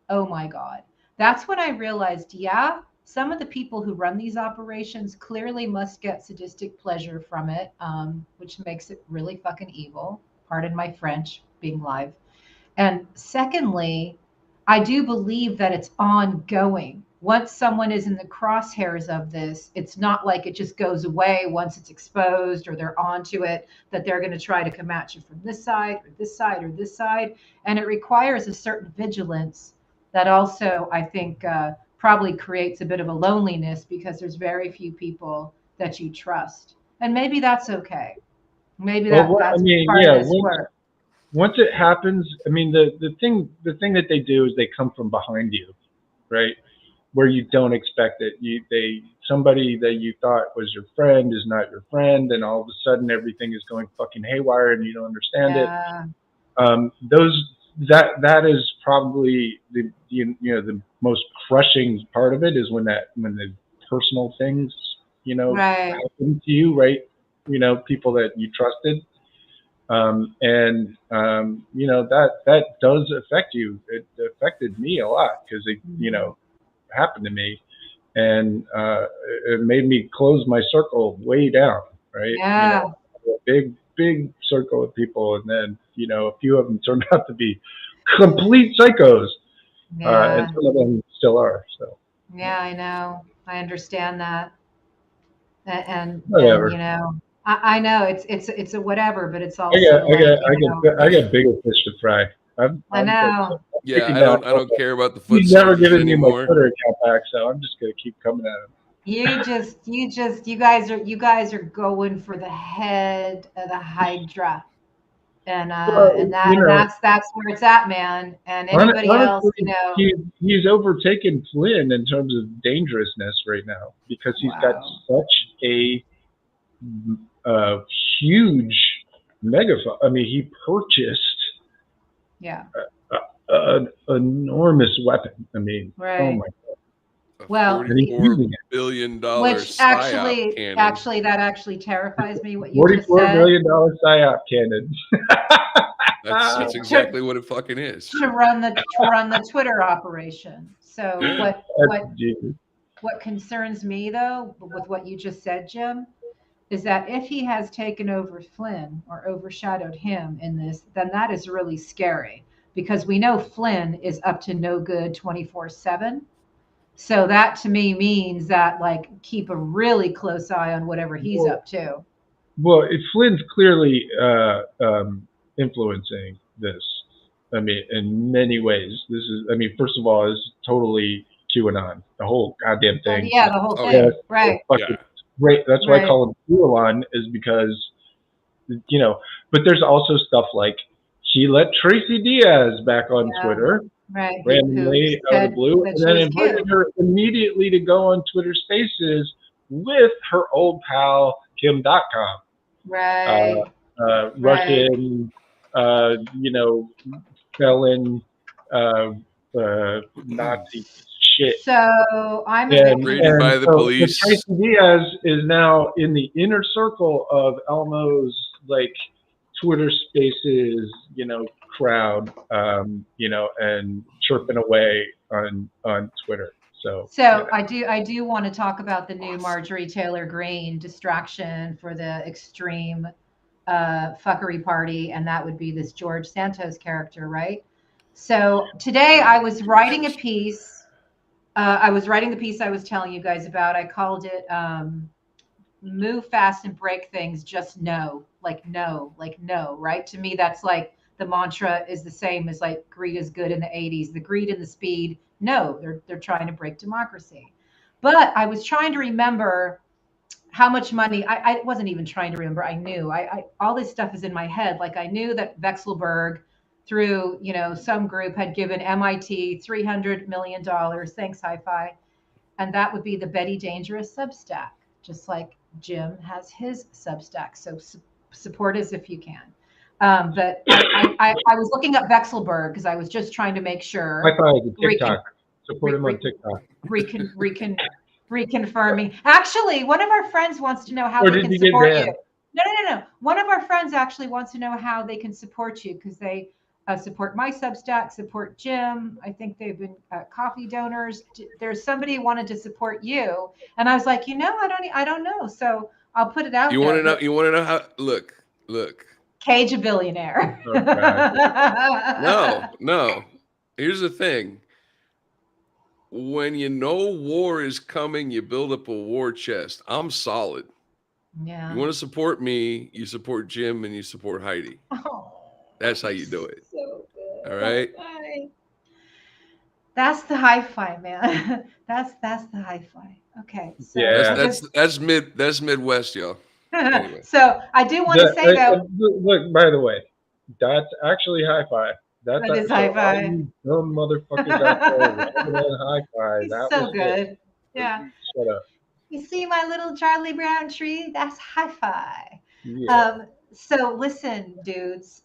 Oh my God. That's when I realized, yeah, some of the people who run these operations clearly must get sadistic pleasure from it, which makes it really fucking evil. Pardon my French, being live. And secondly, I do believe that it's ongoing. Once someone is in the crosshairs of this, it's not like it just goes away once it's exposed or they're onto it, that they're going to try to come at you from this side or this side or this side. And it requires a certain vigilance that also, I think, probably creates a bit of a loneliness because there's very few people that you trust. And maybe that's okay. Maybe Well, I that's mean, part yeah. of this work. Once it happens, I mean, the thing that they do is they come from behind you, right? Where you don't expect it. Somebody that you thought was your friend is not your friend, and all of a sudden everything is going fucking haywire and you don't understand it. Yeah. That is probably the most crushing part of it is when the personal things Right. happen to you, right? People that you trusted. That does affect you. It affected me a lot because it happened to me, and it made me close my circle way down, right? Yeah. A big circle of people, and then a few of them turned out to be complete psychos, and some of them still are. So yeah, I know. I understand that, and whatever. I know it's a whatever, but it's I also got bigger fish to fry. I know. Yeah, I don't care about the foot He's never soldiers given me my anymore. Twitter account back, so I'm just gonna keep coming at him. You guys are going for the head of the Hydra, and that's where it's at, man. And anybody else, honestly, he's overtaken Flynn in terms of dangerousness right now because he's got such a huge megaphone. I mean, he purchased an enormous weapon. I mean, oh my God. Well, $44 billion which psyop cannon. that actually terrifies me. What you just said. $44 million psyop cannon. That's exactly what it fucking is. To run the Twitter operation. So what concerns me though, with what you just said, Jim, is that if he has taken over Flynn or overshadowed him in this, then that is really scary because we know Flynn is up to no good 24/7. So that to me means that keep a really close eye on whatever he's up to. Well, Flynn's clearly influencing this. I mean, in many ways. First of all, it's totally QAnon. The whole goddamn thing. Yeah, the whole thing. Right. Great. That's why I call him QAnon, is because, but there's also stuff like he let Tracy Diaz back on Twitter randomly out of the blue, and then invited her immediately to go on Twitter Spaces with her old pal Kim.com. Right. Russian, felon, Nazi shit. So I'm raided by the police. Tracy Diaz is now in the inner circle of Elmo's Twitter Spaces, crowd, and chirping away on Twitter. So I do want to talk about the new Marjorie Taylor Greene distraction for the extreme fuckery party, and that would be this George Santos character, right? So today I was writing a piece. I was writing the piece I was telling you guys about. I called it "Move Fast and Break Things, Just Know." No, right? To me, that's the mantra is the same as greed is good in the 80s. The greed and the speed. No, they're trying to break democracy. But I was trying to remember how much money. I wasn't even trying to remember. I knew. All this stuff is in my head. I knew that Vexelberg, through some group, had given MIT $300 million. Thanks, Hi-Fi, and that would be the Betty Dangerous Substack, just like Jim has his Substack. So support us if you can. But I was looking up Vexelberg because I was just trying to make sure. Hi-Fi is a TikTok. Support him on TikTok. reconfirming. Actually, one of our friends wants to know how Or they did can you get support you. banned? No. One of our friends actually wants to know how they can support you because they support my Substack, support Jim. I think they've been coffee donors. There's somebody who wanted to support you, and I was like, I don't know. So I'll put it out You there. want to know? You want to know how? Look. Cage a billionaire. Oh, God. No. Here's the thing. When you know war is coming, you build up a war chest. I'm solid. Yeah. You want to support me, you support Jim, and you support Heidi. Oh, That's how you do it. so good. All right. That's the hi-fi, man. That's the hi-fi. Okay. So Yeah. That's Midwest, y'all. Anyway. So I do want to say though. Look, by the way, that's actually hi-fi. That is so hi-fi. all you dumb motherfuckers out there, hi-fi. That so was good. It. Yeah. Shut up. You see my little Charlie Brown tree? That's hi-fi. Yeah. So listen, dudes.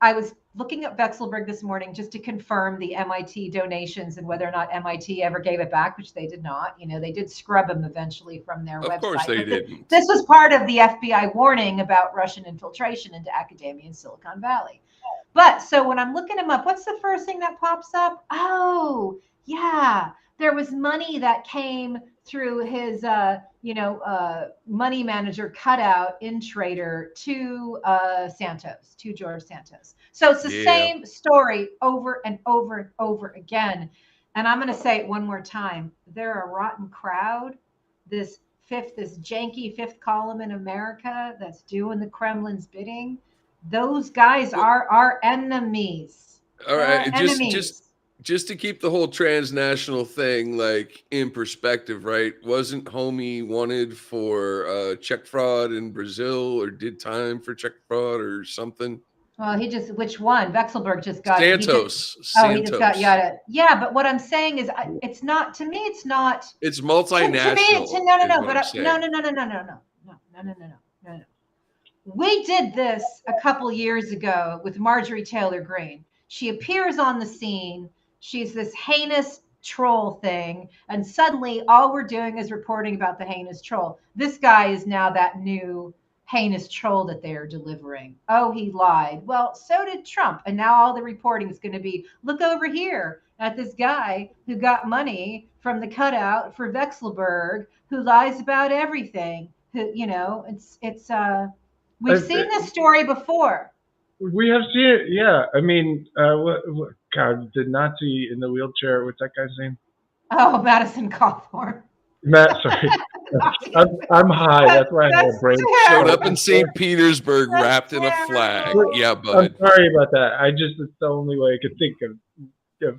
I was looking at Vexelberg this morning just to confirm the MIT donations and whether or not MIT ever gave it back, which they did not. They did scrub them eventually from their website. Of course they didn't. This was part of the FBI warning about Russian infiltration into academia in Silicon Valley. But so when I'm looking them up, what's the first thing that pops up? Oh, yeah. There was money that came through his, money manager cutout in Trader to George Santos. So it's the same story over and over and over again. And I'm going to say it one more time. They're a rotten crowd. This janky fifth column in America that's doing the Kremlin's bidding. Those guys are our enemies. All right. Just to keep the whole transnational thing like in perspective, right? Wasn't homie wanted for check fraud in Brazil or did time for check fraud or something? Well, which one? Vexelberg just got Santos. He just got yada. Yeah, but what I'm saying is, it's not. To me, it's not. It's multinational. No. We did this a couple years ago with Marjorie Taylor Greene. She appears on the scene. She's this heinous troll thing. And suddenly all we're doing is reporting about the heinous troll. This guy is now that new heinous troll that they are delivering. Oh, he lied. Well, so did Trump. And now all the reporting is going to be, look over here at this guy who got money from the cutout for Vexelberg, who lies about everything. Who, we've seen this story before. We have seen it, yeah. I mean, God, the Nazi in the wheelchair, what's that guy's name? Oh, Madison Cawthorn. Sorry. I'm high. That's why I have a brain. Showed up in St. Petersburg wrapped in a flag. Yeah, bud. I'm sorry about that. It's the only way I could think of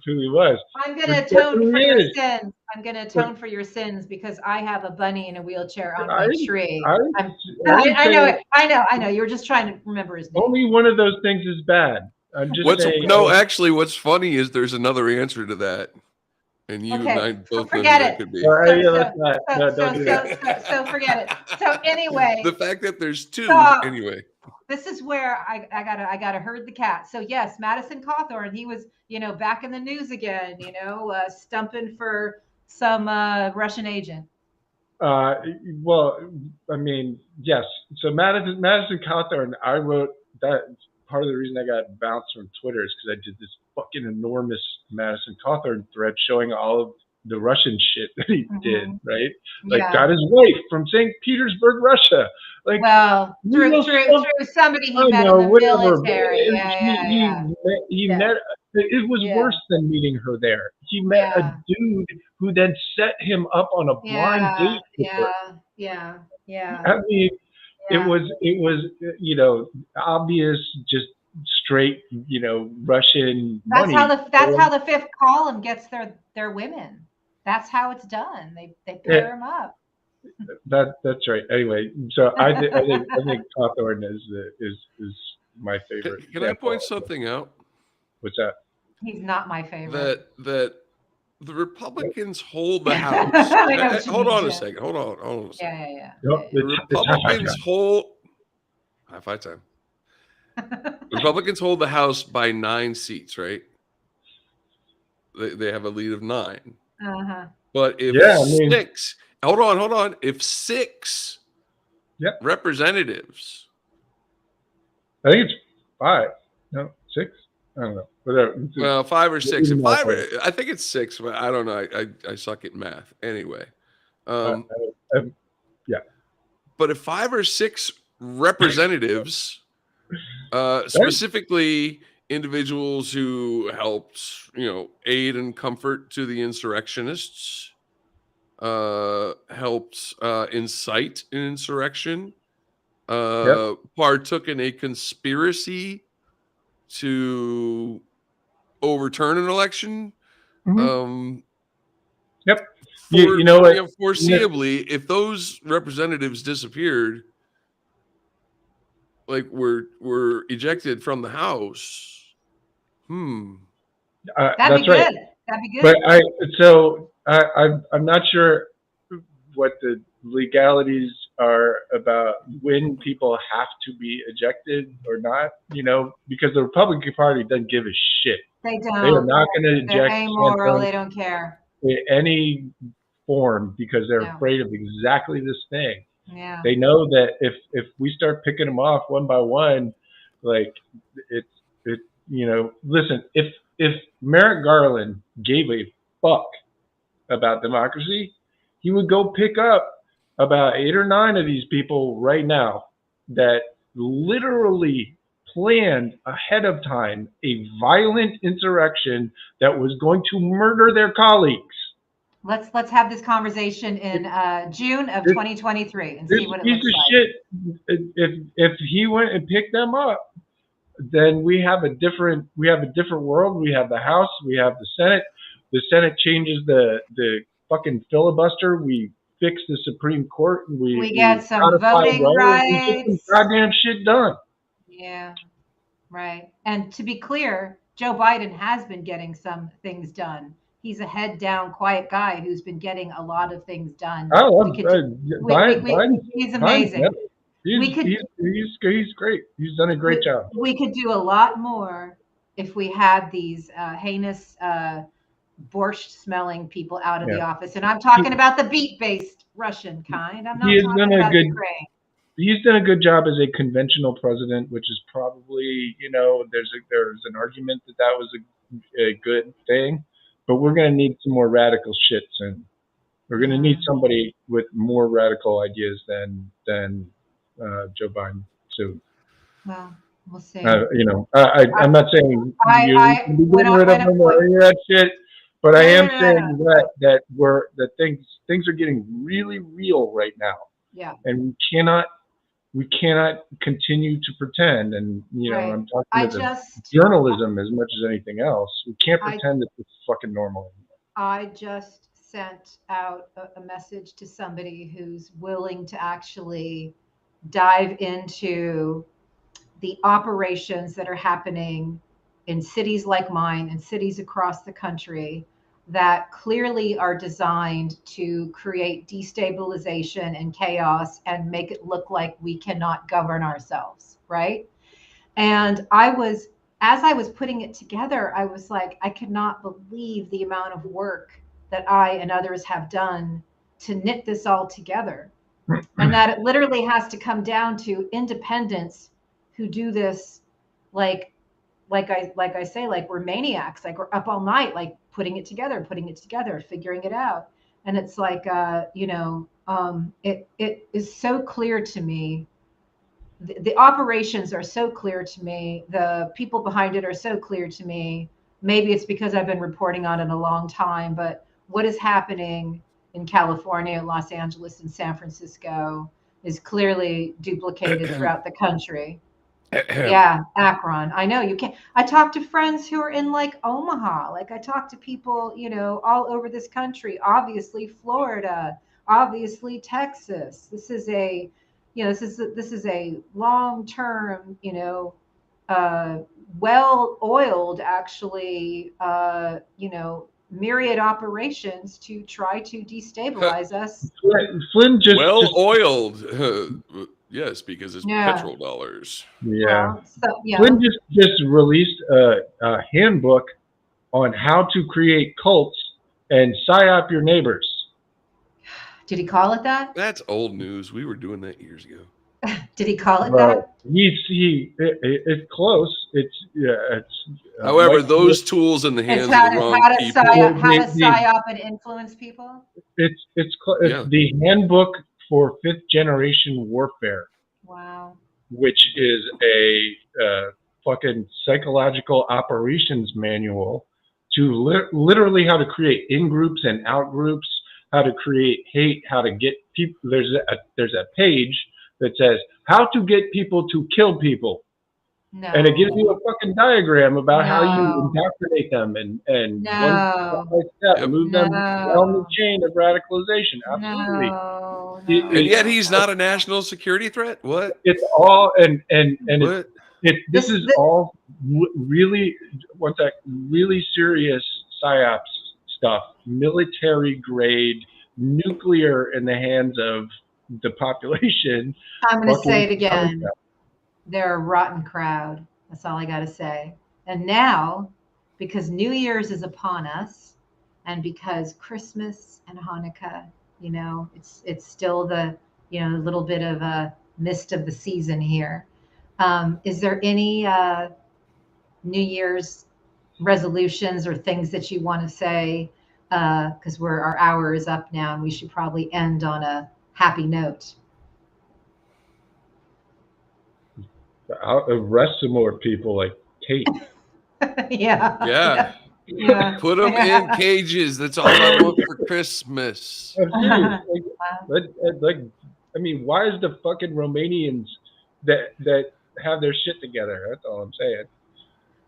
who he was. I'm going to atone for your sins. I'm going to atone for your sins because I have a bunny in a wheelchair on my tree. I know. You were just trying to remember his name. Only one of those things is bad. I'm just saying. No, actually, what's funny is there's another answer to that. And you and I both know that could be. So forget it. So anyway. The fact that there's two, anyway. This is where I gotta herd the cat. So yes, Madison Cawthorn, he was, back in the news again, stumping for some Russian agent. Well, I mean, yes. So Madison Cawthorn, I wrote that. Part of the reason I got bounced from Twitter is because I did this fucking enormous Madison Cawthorn thread showing all of the Russian shit that he did, right? Like, got his wife from St. Petersburg, Russia. Like, through somebody he met in the military. He met. It was worse than meeting her there. He met a dude who then set him up on a blind date with her. Yeah. I mean. Yeah. It was obvious, just straight Russian that's money. How the fifth column gets their women. That's how it's done. They pair them up. That's right. Anyway, so I think Cawthorn is my favorite. Can I point something out? What's that? He's not my favorite. That the Republicans hold the House. Hold on a second. Hold on a second. Yeah. The Republicans hold. High five time. The Republicans hold the House by 9 seats, right? They have a lead of 9. Uh-huh. But if hold on. If 6 representatives, I think it's 5. No, 6. I don't know. Whatever. Well, 5 or 6. And 5, I think it's 6, but I don't know. I suck at math. Anyway. Yeah. But if 5 or 6 representatives, specifically individuals who helped, aid and comfort to the insurrectionists, helped incite an insurrection, partook in a conspiracy to overturn an election. Foreseeably, if those representatives disappeared, like were ejected from the House, that'd be good. Right. That'd be good. But I'm not sure what the legalities are about when people have to be ejected or not, because the Republican Party doesn't give a shit. They don't. They are not going to eject. They're amoral. They don't care. In any form, because they're afraid of exactly this thing. Yeah. They know that if we start picking them off one by one, like listen, if Merrick Garland gave a fuck about democracy, he would go pick up about 8 or 9 of these people right now that literally planned ahead of time a violent insurrection that was going to murder their colleagues. Let's have this conversation in June of 2023 and see what it looks like. If he went and picked them up, then we have a different world. We have the House, we have the Senate. The Senate changes the fucking filibuster. We fix the Supreme Court. And we get some voting rights. We get some goddamn shit done. Yeah, right. And to be clear, Joe Biden has been getting some things done. He's a head down, quiet guy who's been getting a lot of things done. Biden. He's amazing. He's great. He's done a great job. We could do a lot more if we had these heinous, borscht-smelling people out of the office. And I'm talking about the beat-based Russian kind. I'm not talking about Ukraine. He's done a good job as a conventional president, which is probably, there's an argument that was a good thing. But we're going to need some more radical shit soon. We're going to need somebody with more radical ideas than Joe Biden soon. Well, we'll see. I'm not saying you can be getting rid of him or any of that shit, but I am saying that things are getting really real right now. Yeah. And we cannot continue to pretend. And I'm talking about journalism as much as anything else. We can't pretend that it's fucking normal anymore. I just sent out a message to somebody who's willing to actually dive into the operations that are happening in cities like mine and cities across the country that clearly are designed to create destabilization and chaos and make it look like we cannot govern ourselves, right? And as I was putting it together, I was like, I could not believe the amount of work that I and others have done to knit this all together. And that it literally has to come down to independents who do this like I say, like we're maniacs, like we're up all night, like putting it together, figuring it out. And it's like, it is so clear to me. The operations are so clear to me. The people behind it are so clear to me. Maybe it's because I've been reporting on it a long time, but what is happening in California, Los Angeles, and San Francisco is clearly duplicated throughout the country. Yeah, Akron. I know you can't. I talk to friends who are in like Omaha. Like I talk to people, all over this country. Obviously, Florida. Obviously, Texas. This is a, this is a long-term, well-oiled, actually, myriad operations to try to destabilize us. Flynn just well-oiled. Yes, because it's petrol dollars. Yeah. Flynn just released a handbook on how to create cults and psyop your neighbors. Did he call it that? That's old news. We were doing that years ago. Did he call it Well, that? it's close. It's. However, like, those tools in the It's hands of the wrong people. how to psyop and influence people. It's Yeah. the handbook for 5th generation warfare, Wow. which is a fucking psychological operations manual to literally how to create in groups and out groups, how to create hate, how to get people. There's a page that says how to get people to kill people. No. And it gives you a fucking diagram about how you No. indoctrinate them and No. one step by step Yep. move them down the chain of radicalization. Absolutely. No. And yet he's not a national security threat? What? It's all and What? this is all really really serious psyops stuff, military grade, nuclear in the hands of the population. I'm going to say it fucking again. They're a rotten crowd. That's all I got to say. And now, because New Year's is upon us, and because Christmas and Hanukkah, you know, it's still the, you know, a little bit of a mist of the season here. Is there any New Year's resolutions or things that you want to say? Because our hour is up now, and we should probably end on a happy note. I'll arrest some more people like Tate. Yeah. Put them in cages. That's all I want for Christmas. I'm serious. I mean, why is the fucking Romanians that have their shit together? That's all I'm saying.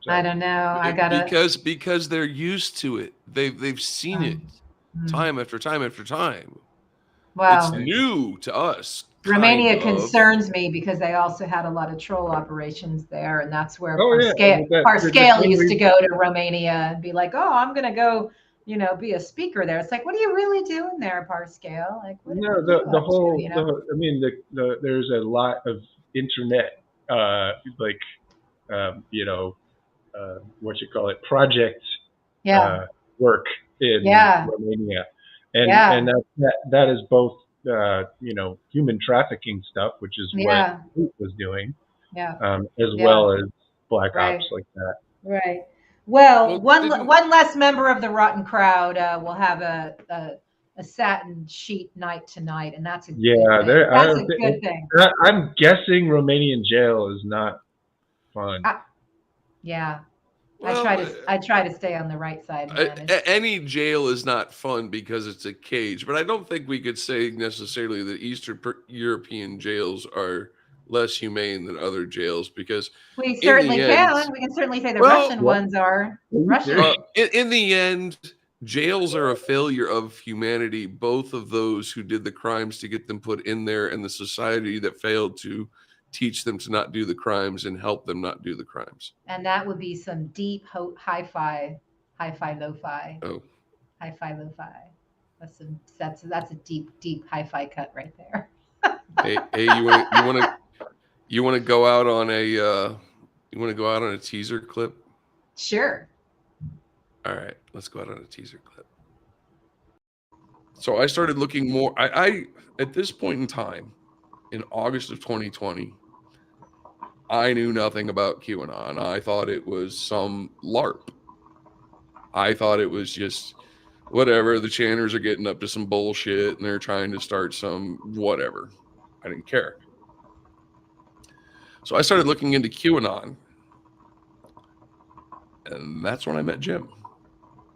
So, I don't know. I gotta because they're used to it. They've seen it time after time after time. Wow. It's new to us. Romania concerns me because they also had a lot of troll operations there, and that's where Parscale used to go to Romania and be like, "Oh, I'm gonna go, you know, be a speaker there." It's like, what are you really doing there, Parscale? Like, what the whole, to, you know? I mean, there's a lot of internet, you know, what you call it, project work in Romania, and that is both. You know, human trafficking stuff, which is what Tate was doing, as well as black ops like that. Right. Well, one less member of the rotten crowd will have a satin sheet night tonight, and that's a good thing. I'm guessing Romanian jail is not fun. Well, I try to stay on the right side. Any jail is not fun because it's a cage, but I don't think we could say necessarily that Eastern European jails are less humane than other jails, because we certainly can. We can certainly say the Russian ones are. In the end, jails are a failure of humanity, both of those who did the crimes to get them put in there, and the society that failed to teach them to not do the crimes and help them not do the crimes. And that would be some deep hi-fi lo-fi. Oh, hi-fi lo-fi. That's a deep hi-fi cut right there. hey, you want to go out on a teaser clip? Sure. All right, let's go out on a teaser clip. So I started looking more. I at this point in time, in August of 2020, I knew nothing about QAnon. I thought it was some LARP. I thought it was just whatever. The chanters are getting up to some bullshit and they're trying to start some whatever. I didn't care. So I started looking into QAnon. And that's when I met Jim.